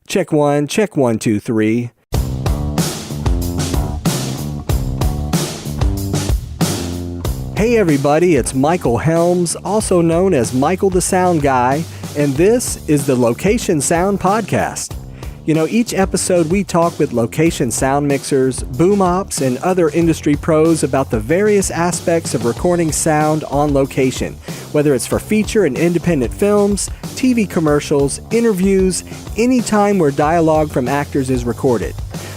Check one, two, three. Hey everybody, it's Michael Helms, also known as Michael the Sound Guy, and this is the Location Sound Podcast. You know, each episode we talk with location sound mixers, boom ops, and other industry pros about the various aspects of recording sound on location, whether it's for feature and independent films, TV commercials, interviews, any time where dialogue from actors is recorded.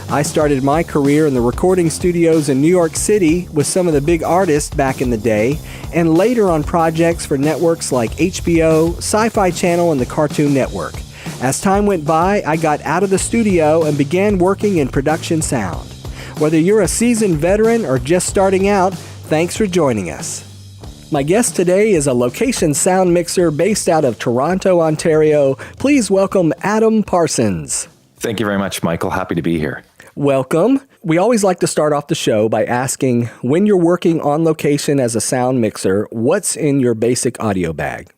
I started my career in the recording studios in New York City with some of the big artists back in the day, and later on projects for networks like HBO, Sci-Fi Channel, and the Cartoon Network. As time went by, I got out of the studio and began working in production sound. Whether you're a seasoned veteran or just starting out, thanks for joining us. My guest today is a location sound mixer based out of Toronto, Ontario. Please welcome Adam Parsons. Thank you very much, Michael. Happy to be here. Welcome. We always like to start off the show by asking, when you're working on location as a sound mixer, what's in your basic audio bag?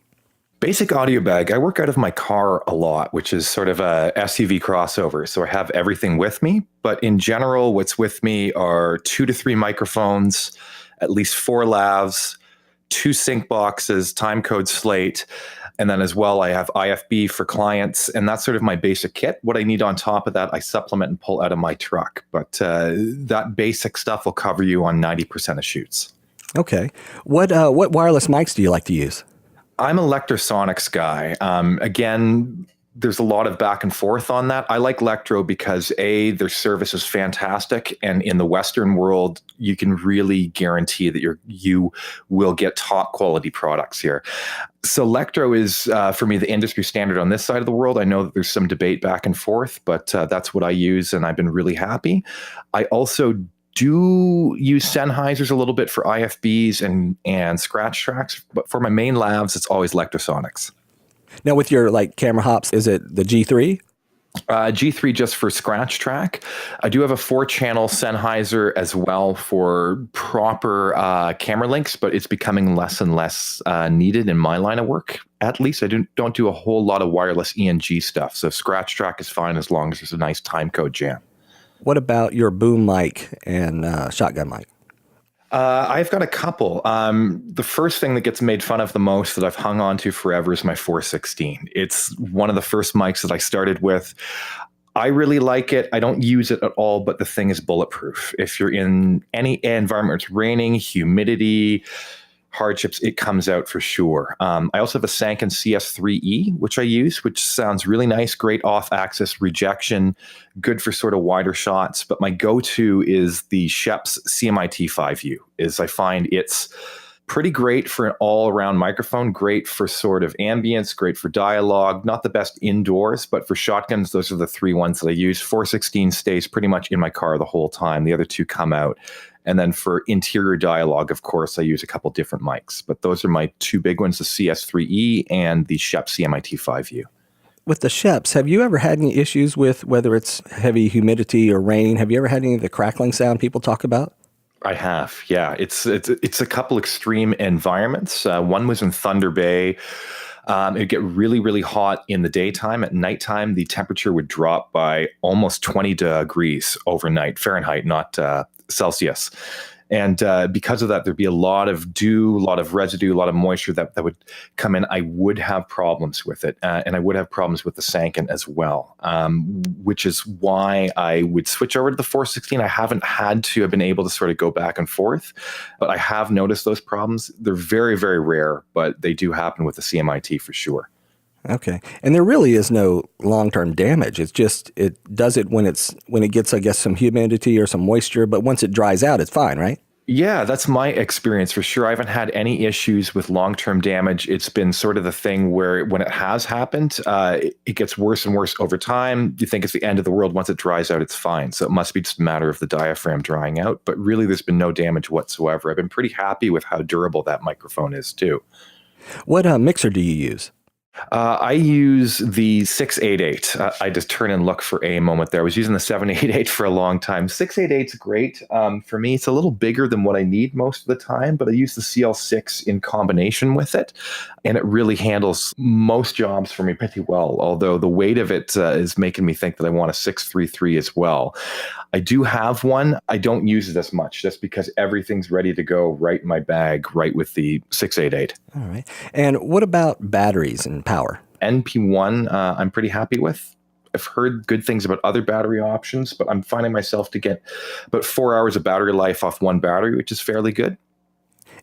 Basic audio bag. I work out of my car a lot, which is sort of a SUV crossover. So I have everything with me. But in general, what's with me are 2 to 3 microphones, at least 4 lavs, 2 sync boxes, timecode slate. And then as well, I have IFB for clients, and that's sort of my basic kit. What I need on top of that, I supplement and pull out of my truck. But that basic stuff will cover you on 90% of shoots. Okay. What wireless mics do you like to use? I'm a Lectrosonics guy. Again, there's a lot of back and forth on that. I like Lectro because their service is fantastic. And in the Western world, you can really guarantee that you will get top quality products here. So Lectro is, for me, the industry standard on this side of the world. I know that there's some debate back and forth, but that's what I use, and I've been really happy. I also do use Sennheisers a little bit for IFBs and scratch tracks, but for my main lavs, it's always Lectrosonics. Now with your camera hops, is it the G3? G3 just for scratch track. I do have a 4-channel Sennheiser as well for proper camera links, but it's becoming less and less needed in my line of work. At least I don't do a whole lot of wireless ENG stuff, so scratch track is fine as long as there's a nice timecode jam. What about your boom mic and shotgun mic? I've got a couple. The first thing that gets made fun of the most that I've hung on to forever is my 416. It's one of the first mics that I started with. I really like it. I don't use it at all, but the thing is bulletproof. If you're in any environment where it's raining, humidity, hardships, it comes out for sure. I also have a Sanken CS3E, which I use, which sounds really nice, great off-axis rejection, good for sort of wider shots. But my go-to is the Schoeps CMIT5U. I find it's pretty great for an all-around microphone, great for sort of ambience, great for dialogue, not the best indoors, but for shotguns, those are the 3 ones that I use. 416 stays pretty much in my car the whole time. The other 2 come out. And then for interior dialogue, of course, I use a couple different mics. But those are my 2 big ones, the CS3E and the Schoeps CMIT5U. With the Schoeps, have you ever had any issues with whether it's heavy humidity or rain? Have you ever had any of the crackling sound people talk about? I have, yeah. It's a couple extreme environments. One was in Thunder Bay. It'd get really, really hot in the daytime. At nighttime, the temperature would drop by almost 20 degrees overnight, Fahrenheit, not Celsius. And because of that, there'd be a lot of dew, a lot of residue, a lot of moisture that would come in. I would have problems with it. And I would have problems with the Sanken as well, which is why I would switch over to the 416. I haven't had to. I've been able to sort of go back and forth, but I have noticed those problems. They're very, very rare, but they do happen with the CMIT for sure. Okay. And there really is no long-term damage. It's just, it does it when it gets, I guess, some humidity or some moisture, but once it dries out, it's fine, right? Yeah, that's my experience for sure. I haven't had any issues with long-term damage. It's been sort of the thing where when it has happened, it gets worse and worse over time. You think it's the end of the world. Once it dries out, it's fine. So it must be just a matter of the diaphragm drying out. But really, there's been no damage whatsoever. I've been pretty happy with how durable that microphone is too. What mixer do you use? I use the 688. I just turn and look for a moment there. I was using the 788 for a long time. 688 is great. For me, it's a little bigger than what I need most of the time, but I use the CL6 in combination with it, and it really handles most jobs for me pretty well, although the weight of it is making me think that I want a 633 as well. I do have one. I don't use it as much just because everything's ready to go right in my bag, right with the 688. All right. And what about batteries and power? NP1, I'm pretty happy with. I've heard good things about other battery options, but I'm finding myself to get about 4 hours of battery life off one battery, which is fairly good.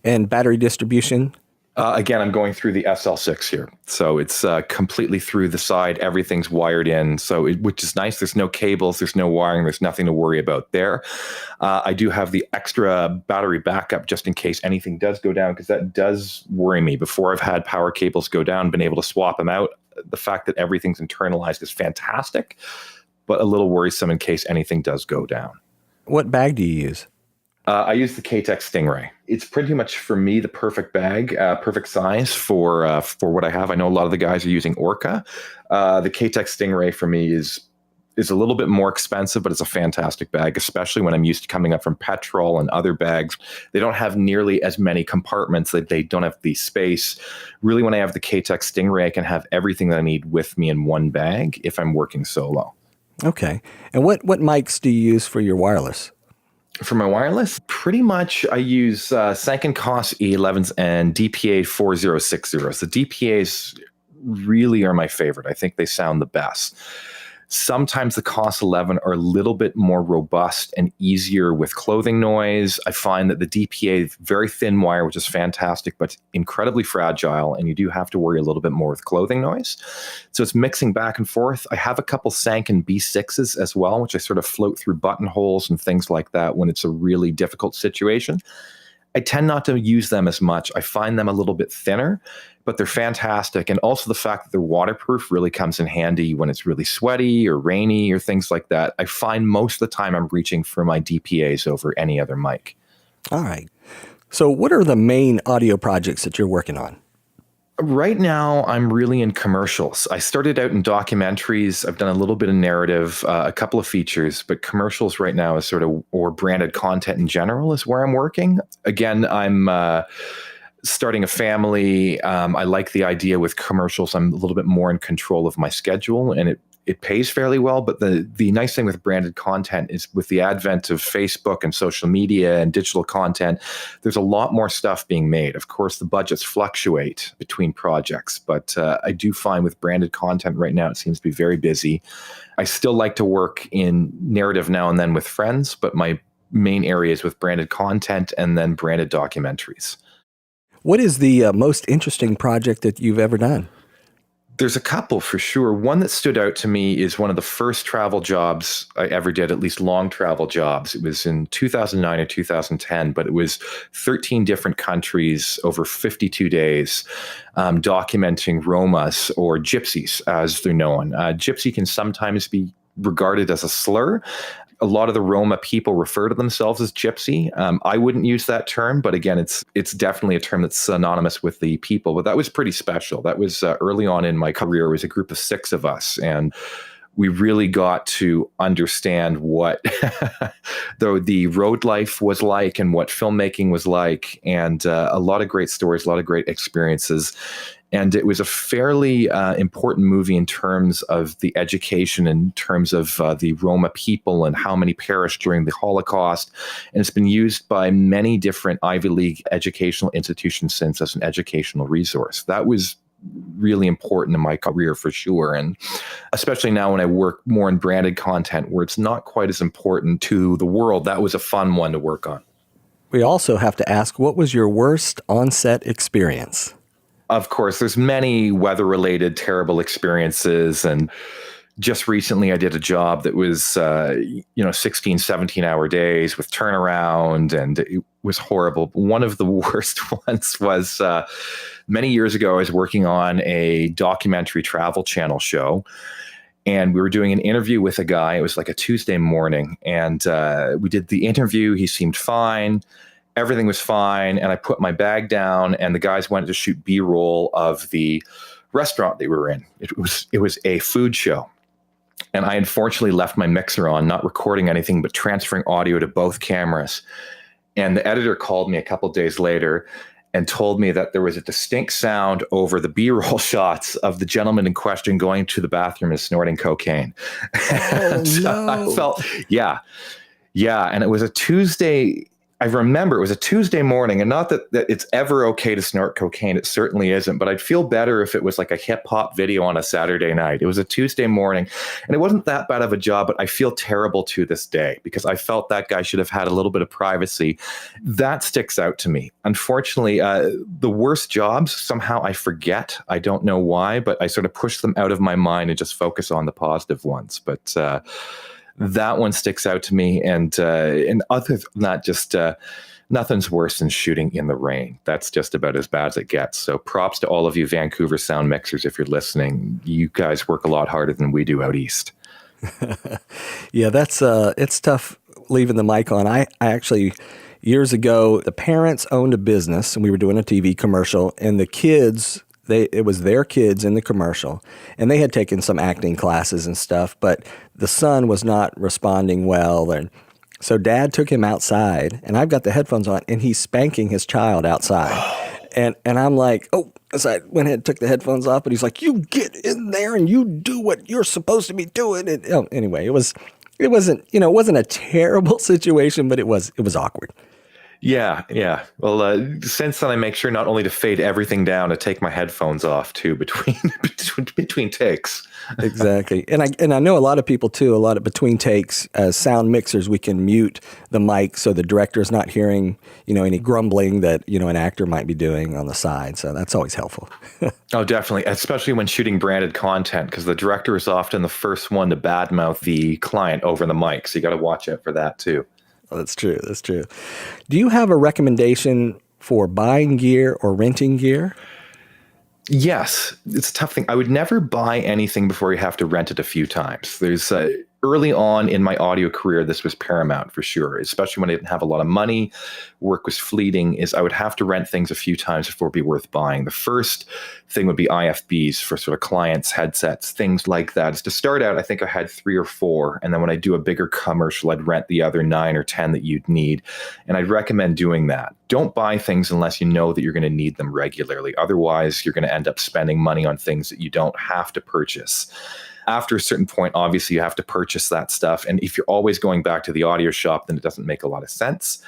And battery distribution? Again, I'm going through the SL6 here. So it's completely through the side. Everything's wired in, which is nice. There's no cables. There's no wiring. There's nothing to worry about there. I do have the extra battery backup just in case anything does go down, because that does worry me. Before I've had power cables go down, been able to swap them out. The fact that everything's internalized is fantastic, but a little worrisome in case anything does go down. What bag do you use? I use the K-Tech Stingray. It's pretty much, for me, the perfect bag, perfect size for what I have. I know a lot of the guys are using Orca. The K-Tech Stingray for me is a little bit more expensive, but it's a fantastic bag, especially when I'm used to coming up from petrol and other bags. They don't have nearly as many compartments. They don't have the space. Really, when I have the K-Tech Stingray, I can have everything that I need with me in one bag if I'm working solo. Okay. And what mics do you use for your wireless? For my wireless, pretty much I use Sanken E11s and DPA 4060s. The DPAs really are my favorite. I think they sound the best. Sometimes the COS 11 are a little bit more robust and easier with clothing noise. I find that the DPA, very thin wire, which is fantastic, but incredibly fragile, and you do have to worry a little bit more with clothing noise. So it's mixing back and forth. I have a couple Sanken B6s as well, which I sort of float through buttonholes and things like that when it's a really difficult situation. I tend not to use them as much. I find them a little bit thinner, but they're fantastic. And also the fact that they're waterproof really comes in handy when it's really sweaty or rainy or things like that. I find most of the time I'm reaching for my DPAs over any other mic. All right. So what are the main audio projects that you're working on? Right now, I'm really in commercials. I started out in documentaries. I've done a little bit of narrative, a couple of features, but commercials right now is sort of, or branded content in general is where I'm working. Again, I'm starting a family. I like the idea with commercials. I'm a little bit more in control of my schedule, and it pays fairly well. But the nice thing with branded content is with the advent of Facebook and social media and digital content, there's a lot more stuff being made. Of course, the budgets fluctuate between projects, but I do find with branded content right now, it seems to be very busy. I still like to work in narrative now and then with friends, but my main area is with branded content and then branded documentaries. What is the most interesting project that you've ever done? There's a couple for sure. One that stood out to me is one of the first travel jobs I ever did, at least long travel jobs. It was in 2009 or 2010, but it was 13 different countries over 52 days, documenting Romas, or gypsies as they're known. Gypsy can sometimes be regarded as a slur. A lot of the Roma people refer to themselves as gypsy. I wouldn't use that term, but again, it's definitely a term that's synonymous with the people. But that was pretty special. That was early on in my career. It was a group of 6 of us, and we really got to understand what the road life was like and what filmmaking was like, and a lot of great stories, a lot of great experiences. And it was a fairly important movie in terms of the education, in terms of the Roma people and how many perished during the Holocaust. And it's been used by many different Ivy League educational institutions since as an educational resource. That was really important in my career for sure. And especially now when I work more in branded content where it's not quite as important to the world, that was a fun one to work on. We also have to ask, what was your worst on-set experience? Of course, there's many weather-related terrible experiences. And just recently I did a job that was, 16, 17-hour days with turnaround, and it was horrible. One of the worst ones was many years ago, I was working on a documentary Travel Channel show, and we were doing an interview with a guy. It was like a Tuesday morning, and we did the interview. He seemed fine. Everything was fine, and I put my bag down, and the guys went to shoot B-roll of the restaurant they were in. It was a food show. And I unfortunately left my mixer on, not recording anything, but transferring audio to both cameras. And the editor called me a couple of days later and told me that there was a distinct sound over the B-roll shots of the gentleman in question going to the bathroom and snorting cocaine. Oh, no. I felt, yeah. And it was a Tuesday. I remember it was a Tuesday morning, and not that it's ever okay to snort cocaine. It certainly isn't, but I'd feel better if it was like a hip hop video on a Saturday night. It was a Tuesday morning, and it wasn't that bad of a job, but I feel terrible to this day because I felt that guy should have had a little bit of privacy. That sticks out to me. Unfortunately, the worst jobs, somehow I forget. I don't know why, but I sort of push them out of my mind and just focus on the positive ones. But that one sticks out to me, and other than that, just nothing's worse than shooting in the rain. That's just about as bad as it gets. So props to all of you Vancouver sound mixers if you're listening. You guys work a lot harder than we do out east. Yeah, that's it's tough leaving the mic on. I actually, years ago, the parents owned a business, and we were doing a TV commercial, and the kids, it was their kids in the commercial, and they had taken some acting classes and stuff, but the son was not responding well, and so Dad took him outside, and I've got the headphones on, and he's spanking his child outside, and I'm like, oh, so I went ahead and took the headphones off, but he's like, you get in there and you do what you're supposed to be doing, and anyway, it wasn't a terrible situation, but it was awkward. Yeah. Well, since then I make sure not only to fade everything down, to take my headphones off too between takes. Exactly. And I know a lot of people too, between takes, as sound mixers, we can mute the mic so the director is not hearing, any grumbling that, an actor might be doing on the side. So that's always helpful. Oh, definitely. Especially when shooting branded content, because the director is often the first one to badmouth the client over the mic. So you got to watch out for that too. Oh, that's true. Do you have a recommendation for buying gear or renting gear? Yes, it's a tough thing. I would never buy anything before you have to rent it a few times. There's early on in my audio career, this was paramount for sure, especially when I didn't have a lot of money. Work was fleeting, is I would have to rent things a few times before it'd be worth buying. The first thing would be IFBs for sort of clients, headsets, things like that. To start out, I think I had 3 or 4. And then when I do a bigger commercial, I'd rent the other 9 or 10 that you'd need. And I'd recommend doing that. Don't buy things unless you know that you're going to need them regularly. Otherwise, you're going to end up spending money on things that you don't have to purchase. After a certain point, obviously, you have to purchase that stuff. And if you're always going back to the audio shop, then it doesn't make a lot of sense.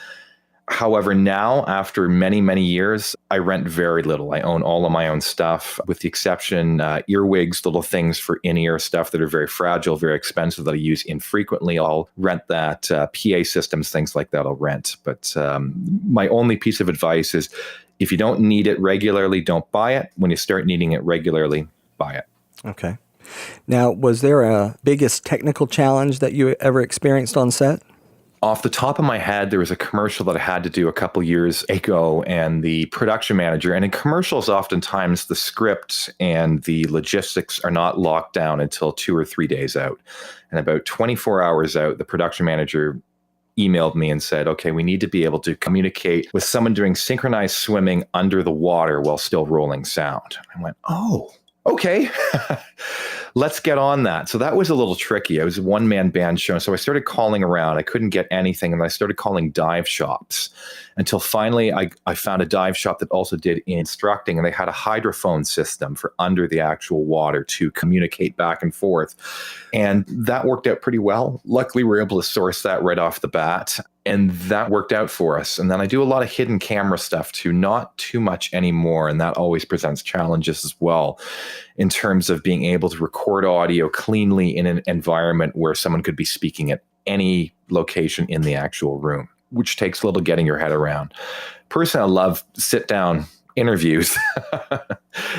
However, now, after many, many years, I rent very little. I own all of my own stuff, with the exception earwigs, little things for in-ear stuff that are very fragile, very expensive, that I use infrequently. I'll rent that. PA systems, things like that, I'll rent. But my only piece of advice is, if you don't need it regularly, don't buy it. When you start needing it regularly, buy it. Okay. Now, was there a biggest technical challenge that you ever experienced on set? Off the top of my head, there was a commercial that I had to do a couple years ago, and the production manager, and in commercials, oftentimes the script and the logistics are not locked down until 2 or 3 days out. And about 24 hours out, the production manager emailed me and said, okay, we need to be able to communicate with someone doing synchronized swimming under the water while still rolling sound. I went, oh, okay, let's get on that. So that was a little tricky. It was a one-man band show. So I started calling around. I couldn't get anything. And I started calling dive shops until finally I found a dive shop that also did instructing. And they had a hydrophone system for under the actual water to communicate back and forth. And that worked out pretty well. Luckily, we were able to source that right off the bat. And that worked out for us. And then I do a lot of hidden camera stuff too, not too much anymore. And that always presents challenges as well, in terms of being able to record audio cleanly in an environment where someone could be speaking at any location in the actual room, which takes a little getting your head around. Personally, I love sit-down interviews,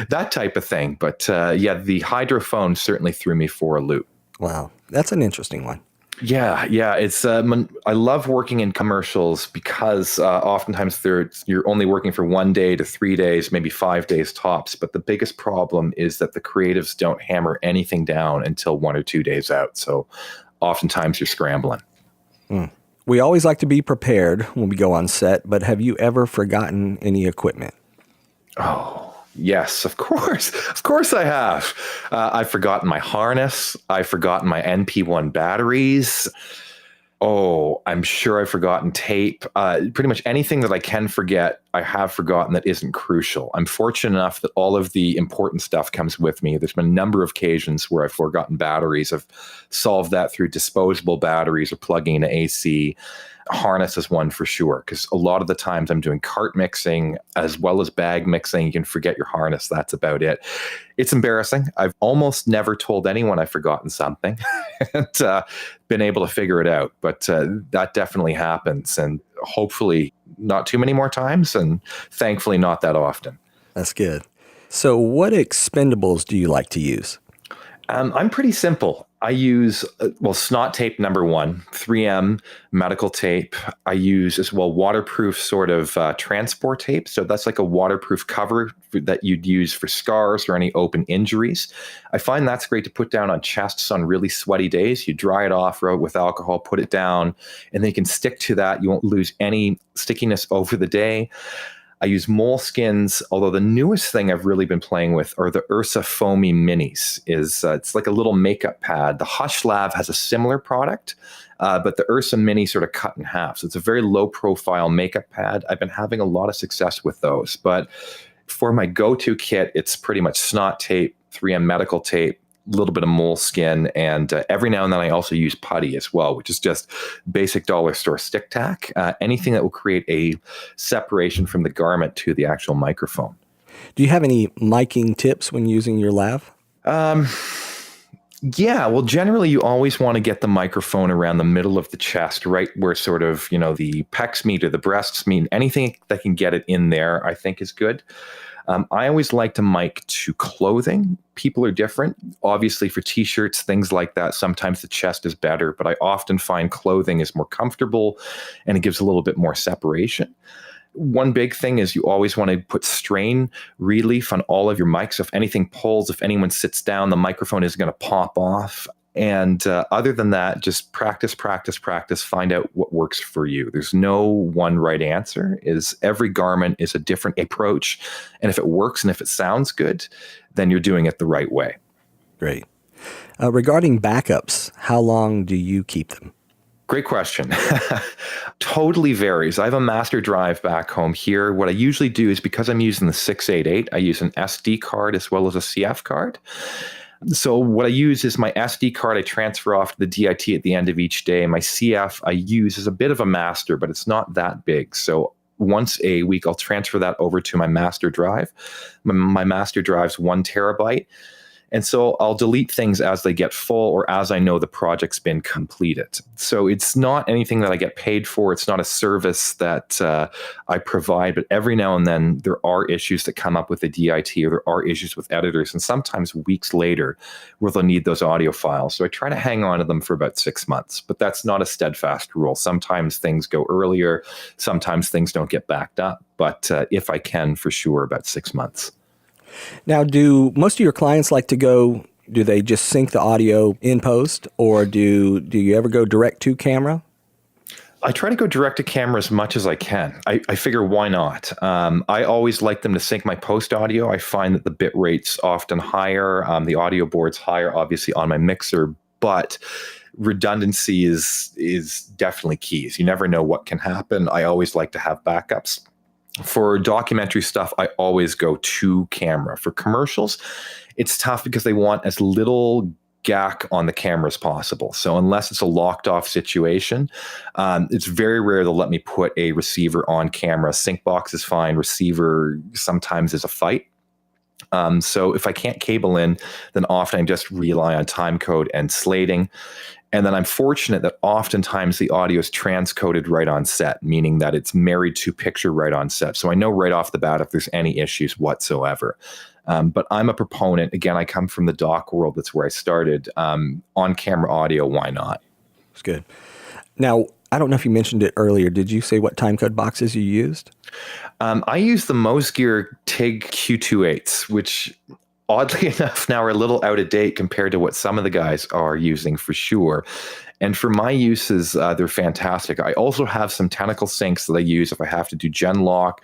that type of thing. But the hydrophone certainly threw me for a loop. Wow, that's an interesting one. Yeah. It's I love working in commercials because oftentimes you're only working for 1 day to 3 days, maybe 5 days tops. But the biggest problem is that the creatives don't hammer anything down until 1 or 2 days out. So oftentimes you're scrambling. We always like to be prepared when we go on set, but have you ever forgotten any equipment? Oh, Yes, of course. Of course I have. I've forgotten my harness. I've forgotten my NP1 batteries. Oh, I'm sure I've forgotten tape. Pretty much anything that I can forget, I have forgotten that isn't crucial. I'm fortunate enough that all of the important stuff comes with me. There's been a number of occasions where I've forgotten batteries. I've solved that through disposable batteries or plugging into AC. Harness is one for sure, because a lot of the times I'm doing cart mixing as well as bag mixing. You can forget your harness. That's about it. It's embarrassing. I've almost never told anyone I've forgotten something and been able to figure it out. But that definitely happens, and hopefully not too many more times, and thankfully not that often. That's good. So what expendables do you like to use? I'm pretty simple. I use, snot tape number one, 3M medical tape. I use as well waterproof sort of transport tape. So that's like a waterproof cover that you'd use for scars or any open injuries. I find that's great to put down on chests on really sweaty days. You dry it off with alcohol, put it down, and then you can stick to that. You won't lose any stickiness over the day. I use moleskins, although the newest thing I've really been playing with are the Ursa Foamy Minis. It's like a little makeup pad. The Hush Lav has a similar product, but the Ursa Mini sort of cut in half. So it's a very low profile makeup pad. I've been having a lot of success with those. But for my go-to kit, it's pretty much snot tape, 3M medical tape, a little bit of moleskin, and every now and then I also use putty as well, which is just basic dollar store stick tack. Anything that will create a separation from the garment to the actual microphone. Do you have any miking tips when using your lav? Yeah, well, generally you always want to get the microphone around the middle of the chest, right where sort of, the pecs meet or the breasts meet. Anything that can get it in there, I think is good. I always like to mic to clothing. People are different. Obviously, for t-shirts, things like that, sometimes the chest is better, but I often find clothing is more comfortable and it gives a little bit more separation. One big thing is you always want to put strain relief on all of your mics. If anything pulls, if anyone sits down, the microphone is going to pop off. And other than that, just practice, find out what works for you. There's no one right answer. Every garment is a different approach. And if it works and if it sounds good, then you're doing it the right way. Great. Regarding backups, how long do you keep them? Great question. Totally varies. I have a master drive back home here. What I usually do is, because I'm using the 688, I use an SD card as well as a CF card. So what I use is my SD card I transfer off to the DIT at the end of each day. My CF I use as a bit of a master, but it's not that big. So once a week, I'll transfer that over to my master drive. My master drive's 1 terabyte. And so I'll delete things as they get full or as I know the project's been completed. So it's not anything that I get paid for. It's not a service that I provide. But every now and then there are issues that come up with the DIT, or there are issues with editors, and sometimes weeks later where they'll need those audio files. So I try to hang on to them for about 6 months. But that's not a steadfast rule. Sometimes things go earlier. Sometimes things don't get backed up. But if I can, for sure, about 6 months. Now, do most of your clients like to do they just sync the audio in post, or do you ever go direct to camera? I try to go direct to camera as much as I can. I figure, why not? I always like them to sync my post audio. I find that the bit rate's often higher. The audio board's higher, obviously, on my mixer, but redundancy is definitely key. You never know what can happen. I always like to have backups. For documentary stuff, I always go to camera. For commercials, it's tough because they want as little gack on the camera as possible. So unless it's a locked off situation, it's very rare they'll let me put a receiver on camera. Sync box is fine. Receiver sometimes is a fight. So if I can't cable in, then often I just rely on timecode and slating. And then I'm fortunate that oftentimes the audio is transcoded right on set, meaning that it's married to picture right on set. So I know right off the bat if there's any issues whatsoever. But I'm a proponent. Again, I come from the doc world. That's where I started. On-camera audio, why not? That's good. Now, I don't know if you mentioned it earlier. Did you say what timecode boxes you used? I use the Mosgear TIG Q28s, which oddly enough, now are a little out of date compared to what some of the guys are using for sure. And for my uses, they're fantastic. I also have some tentacle sinks that I use if I have to do Genlock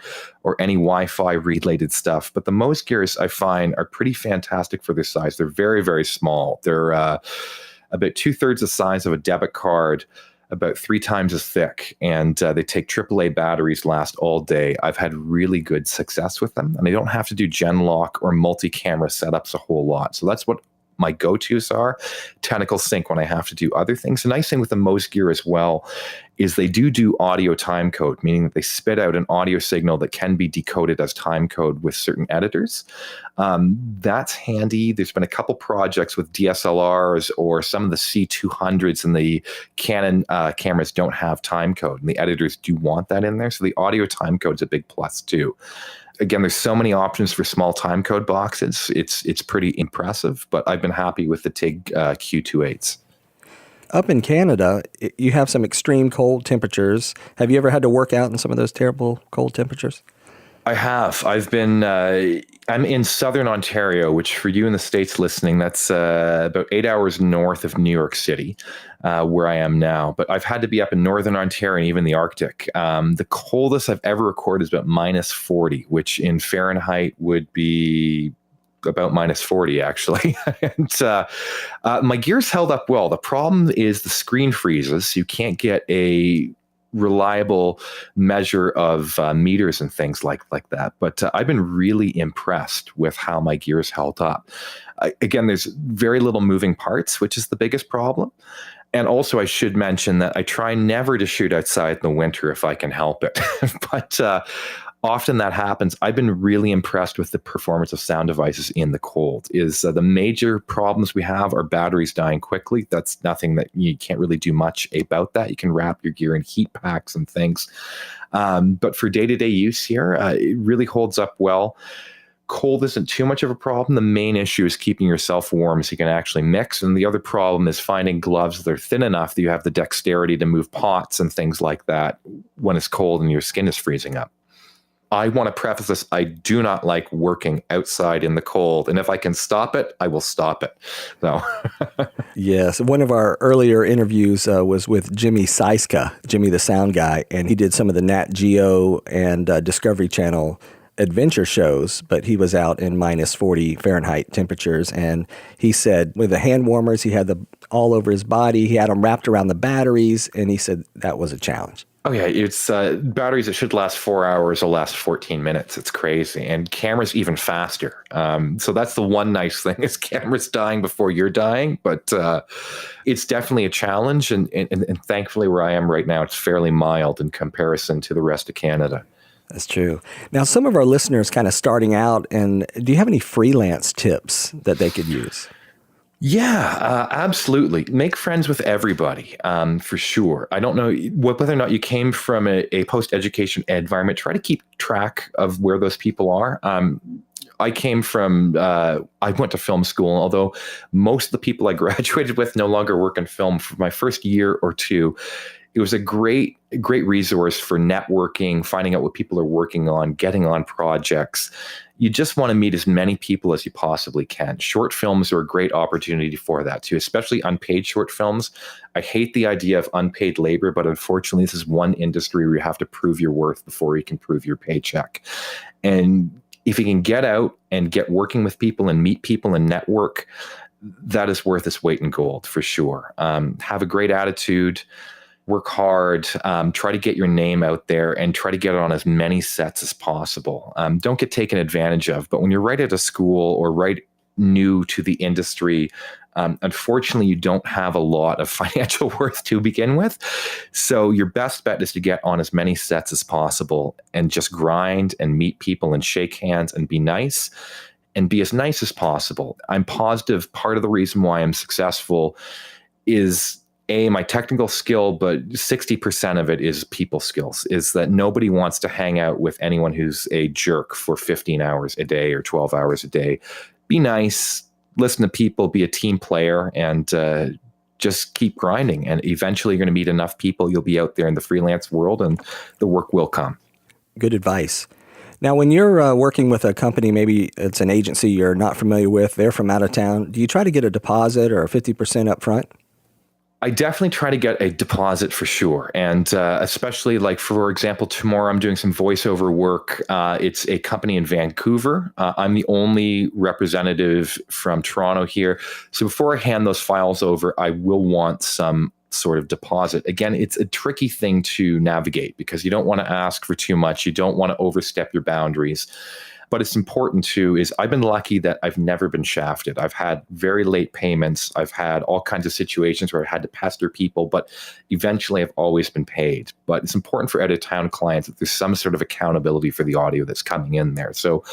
or any Wi-Fi related stuff. But the Moze gears I find are pretty fantastic for their size. They're very, very small. They're about 2/3 the size of a debit card, about 3 times as thick, and they take AAA batteries, last all day. I've had really good success with them, and I don't have to do Genlock or multi-camera setups a whole lot. So that's what my go-tos are. Tentacle sync when I have to do other things. The nice thing with the Moze gear as well is they do audio timecode, meaning that they spit out an audio signal that can be decoded as timecode with certain editors. That's handy. There's been a couple projects with DSLRs or some of the C200s, and the Canon cameras don't have timecode, and the editors do want that in there. So the audio timecode is a big plus too. Again, there's so many options for small timecode boxes. It's pretty impressive, but I've been happy with the TIG Q28s. Up in Canada, you have some extreme cold temperatures. Have you ever had to work out in some of those terrible cold temperatures? I have. I've been, I'm in southern Ontario, which for you in the States listening, that's about 8 hours north of New York City, where I am now. But I've had to be up in northern Ontario and even the Arctic. The coldest I've ever recorded is about -40, which in Fahrenheit would be about -40 actually. And my gear's held up well. The problem is the screen freezes. You can't get a reliable measure of meters and things like that. But I've been really impressed with how my gear's held up. Again, there's very little moving parts, which is the biggest problem. And also, I should mention that I try never to shoot outside in the winter if I can help it. But often that happens. I've been really impressed with the performance of sound devices in the cold. The major problems we have are batteries dying quickly. That's nothing that you can't really do much about that. You can wrap your gear in heat packs and things. But for day-to-day use here, it really holds up well. Cold isn't too much of a problem. The main issue is keeping yourself warm so you can actually mix. And the other problem is finding gloves that are thin enough that you have the dexterity to move pots and things like that when it's cold and your skin is freezing up. I want to preface this. I do not like working outside in the cold. And if I can stop it, I will stop it. So, yes. One of our earlier interviews was with Jimmy Seiska, Jimmy the Sound Guy, and he did some of the Nat Geo and Discovery Channel adventure shows, but he was out in -40 Fahrenheit temperatures. And he said with the hand warmers, he had them all over his body. He had them wrapped around the batteries. And he said that was a challenge. oh yeah, it's batteries that should last 4 hours will last 14 minutes. It's crazy. And cameras even faster. So that's the one nice thing is cameras dying before you're dying. But it's definitely a challenge. And thankfully where I am right now, it's fairly mild in comparison to the rest of Canada. That's true. Now, some of our listeners kind of starting out, and do you have any freelance tips that they could use? Yeah, absolutely. Make friends with everybody, for sure. I don't know whether or not you came from a post-education environment. Try to keep track of where those people are. I came from, I went to film school, although most of the people I graduated with no longer work in film. For my first year or two, it was a great resource for networking, finding out what people are working on, getting on projects. You just want to meet as many people as you possibly can. Short films are a great opportunity for that too, especially unpaid short films. I hate the idea of unpaid labor, but unfortunately, this is one industry where you have to prove your worth before you can prove your paycheck. And if you can get out and get working with people and meet people and network, that is worth its weight in gold for sure. Have a great attitude. Work hard, try to get your name out there and try to get it on as many sets as possible. Don't get taken advantage of. But when you're right out of school or right new to the industry, unfortunately, you don't have a lot of financial worth to begin with. So your best bet is to get on as many sets as possible and just grind and meet people and shake hands and be nice and be as nice as possible. I'm positive part of the reason why I'm successful is my technical skill, but 60% of it is people skills, is that nobody wants to hang out with anyone who's a jerk for 15 hours a day or 12 hours a day. Be nice, listen to people, be a team player, and just keep grinding. And eventually you're going to meet enough people. You'll be out there in the freelance world and the work will come. Good advice. Now, when you're working with a company, maybe it's an agency you're not familiar with, they're from out of town, do you try to get a deposit or 50% up front? I definitely try to get a deposit for sure. And especially like, for example, tomorrow I'm doing some voiceover work. It's a company in Vancouver. I'm the only representative from Toronto here. So before I hand those files over, I will want some sort of deposit. Again, it's a tricky thing to navigate because you don't want to ask for too much. You don't want to overstep your boundaries. But it's important too, is I've been lucky that I've never been shafted. I've had very late payments. I've had all kinds of situations where I had to pester people, but eventually I've always been paid. But it's important for out-of-town clients that there's some sort of accountability for the audio that's coming in there. So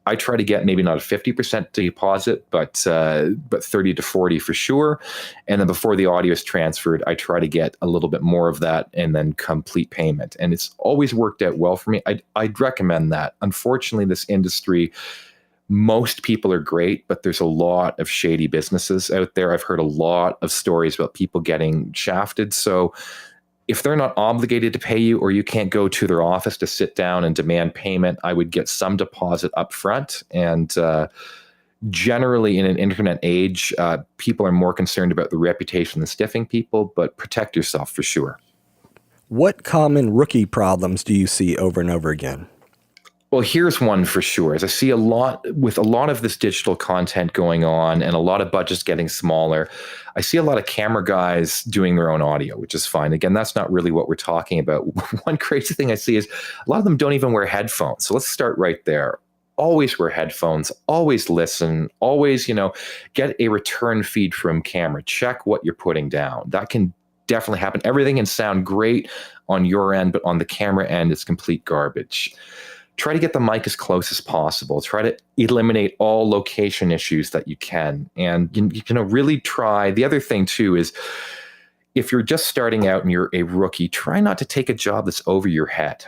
I try to get maybe not a 50% deposit, but 30 to 40 for sure. And then before the audio is transferred, I try to get a little bit more of that and then complete payment. And it's always worked out well for me. I'd recommend that. Unfortunately, this industry, most people are great, but there's a lot of shady businesses out there. I've heard a lot of stories about people getting shafted. So if they're not obligated to pay you or you can't go to their office to sit down and demand payment, I would get some deposit up front. And generally in an internet age, people are more concerned about the reputation than stiffing people, but protect yourself for sure. What common rookie problems do you see over and over again? Well, here's one for sure. As I see a lot of this digital content going on and a lot of budgets getting smaller, I see a lot of camera guys doing their own audio, which is fine. Again, that's not really what we're talking about. One crazy thing I see is a lot of them don't even wear headphones. So let's start right there. Always wear headphones, always listen, always, get a return feed from camera. Check what you're putting down. That can definitely happen. Everything can sound great on your end, but on the camera end, it's complete garbage. Try to get the mic as close as possible. Try to eliminate all location issues that you can. And really try. The other thing too is if you're just starting out and you're a rookie, try not to take a job that's over your head.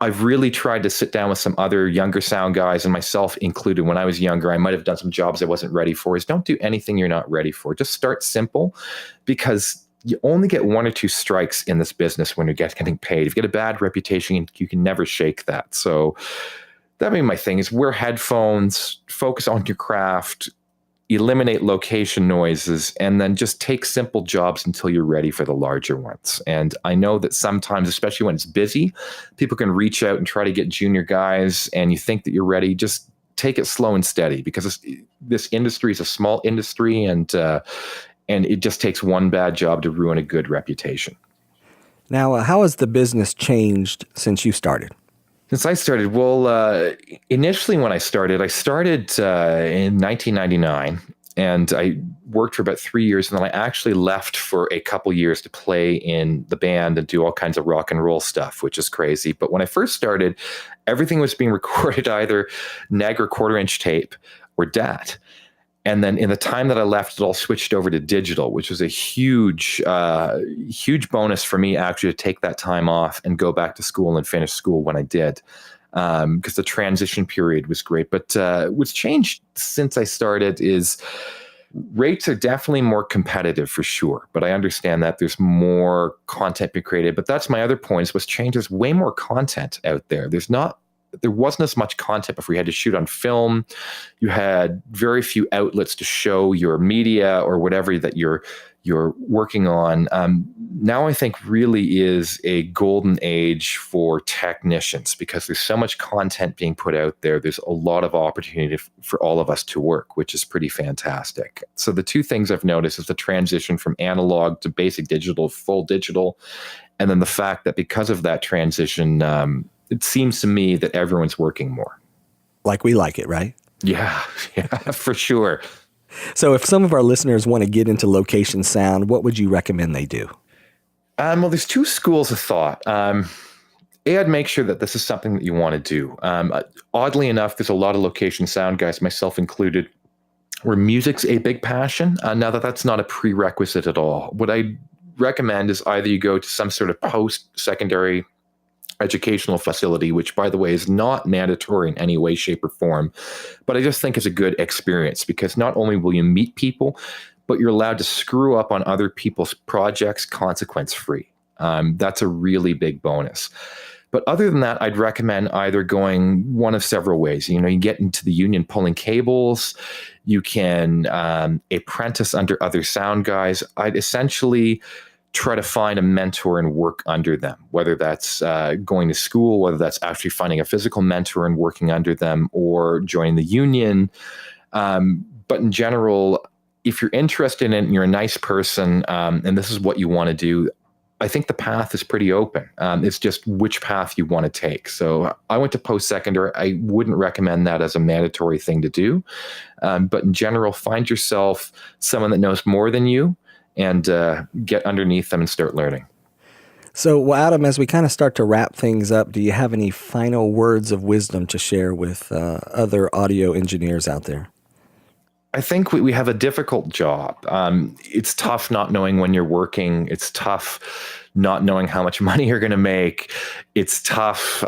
I've really tried to sit down with some other younger sound guys, and myself included. When I was younger, I might have done some jobs I wasn't ready for. Is don't do anything you're not ready for. Just start simple, because you only get one or two strikes in this business when you're getting paid. If you get a bad reputation, you can never shake that. So that'd be my thing, is wear headphones, focus on your craft, eliminate location noises, and then just take simple jobs until you're ready for the larger ones. And I know that sometimes, especially when it's busy, people can reach out and try to get junior guys, and you think that you're ready. Just take it slow and steady, because this industry is a small industry, and it just takes one bad job to ruin a good reputation. Now, how has the business changed since you started? Since I started, well, initially when I started in 1999, and I worked for about 3 years, and then I actually left for a couple years to play in the band and do all kinds of rock and roll stuff, which is crazy. But when I first started, everything was being recorded either neg or quarter-inch tape or DAT. And then in the time that I left, it all switched over to digital, which was a huge bonus for me actually to take that time off and go back to school and finish school when I did, because the transition period was great. But what's changed since I started is rates are definitely more competitive for sure. But I understand that there's more content being created. But that's my other point, is what's changed is way more content out there. There wasn't as much content before. You had to shoot on film. You had very few outlets to show your media or whatever that you're working on. Now I think really is a golden age for technicians, because there's so much content being put out there. There's a lot of opportunity for all of us to work, which is pretty fantastic. So the two things I've noticed is the transition from analog to basic digital, full digital, and then the fact that because of that transition, it seems to me that everyone's working more. Like we like it, right? Yeah, for sure. So if some of our listeners want to get into location sound, what would you recommend they do? Well, there's two schools of thought. I'd make sure that this is something that you want to do. Oddly enough, there's a lot of location sound guys, myself included, where music's a big passion. Now that's not a prerequisite at all. What I recommend is either you go to some sort of post-secondary educational facility, which, by the way, is not mandatory in any way, shape, or form. But I just think it's a good experience, because not only will you meet people, but you're allowed to screw up on other people's projects consequence-free. That's a really big bonus. But other than that, I'd recommend either going one of several ways. You get into the union pulling cables. You can apprentice under other sound guys. I'd essentially try to find a mentor and work under them, whether that's going to school, whether that's actually finding a physical mentor and working under them, or joining the union. But in general, if you're interested in it and you're a nice person and this is what you want to do, I think the path is pretty open. It's just which path you want to take. So I went to post-secondary. I wouldn't recommend that as a mandatory thing to do. But in general, find yourself someone that knows more than you and get underneath them and start learning. So, Adam, as we kind of start to wrap things up, do you have any final words of wisdom to share with other audio engineers out there? I think we have a difficult job. It's tough not knowing when you're working. It's tough not knowing how much money you're going to make. It's tough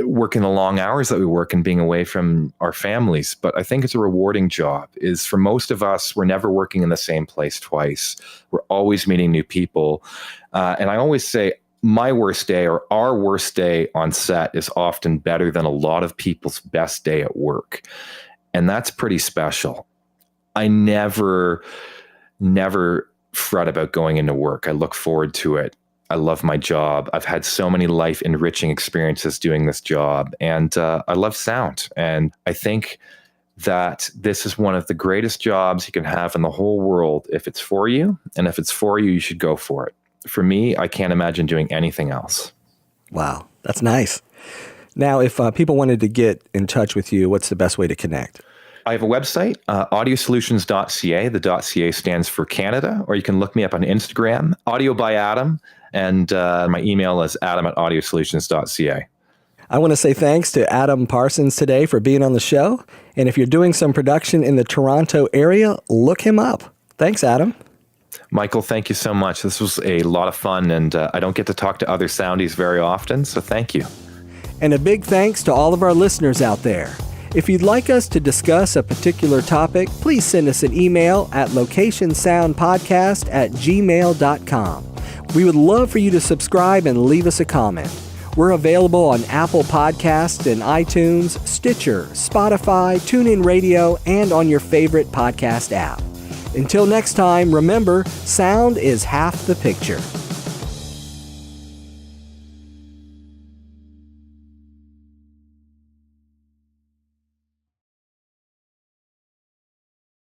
working the long hours that we work and being away from our families. But I think it's a rewarding job. Is for most of us, we're never working in the same place twice. We're always meeting new people. And I always say, my worst day or our worst day on set is often better than a lot of people's best day at work. And that's pretty special. I never fret about going into work. I look forward to it. I love my job. I've had so many life enriching experiences doing this job, and I love sound. And I think that this is one of the greatest jobs you can have in the whole world if it's for you. And if it's for you, you should go for it. For me, I can't imagine doing anything else. Wow, that's nice. Now, if people wanted to get in touch with you, what's the best way to connect? I have a website, audiosolutions.ca. The .ca stands for Canada, or you can look me up on Instagram, Audio by Adam, and my email is adam@audiosolutions.ca. I want to say thanks to Adam Parsons today for being on the show. And if you're doing some production in the Toronto area, look him up. Thanks, Adam. Michael, thank you so much. This was a lot of fun, and I don't get to talk to other soundies very often, so thank you. And a big thanks to all of our listeners out there. If you'd like us to discuss a particular topic, please send us an email at locationsoundpodcast@gmail.com. We would love for you to subscribe and leave us a comment. We're available on Apple Podcasts and iTunes, Stitcher, Spotify, TuneIn Radio, and on your favorite podcast app. Until next time, remember, sound is half the picture.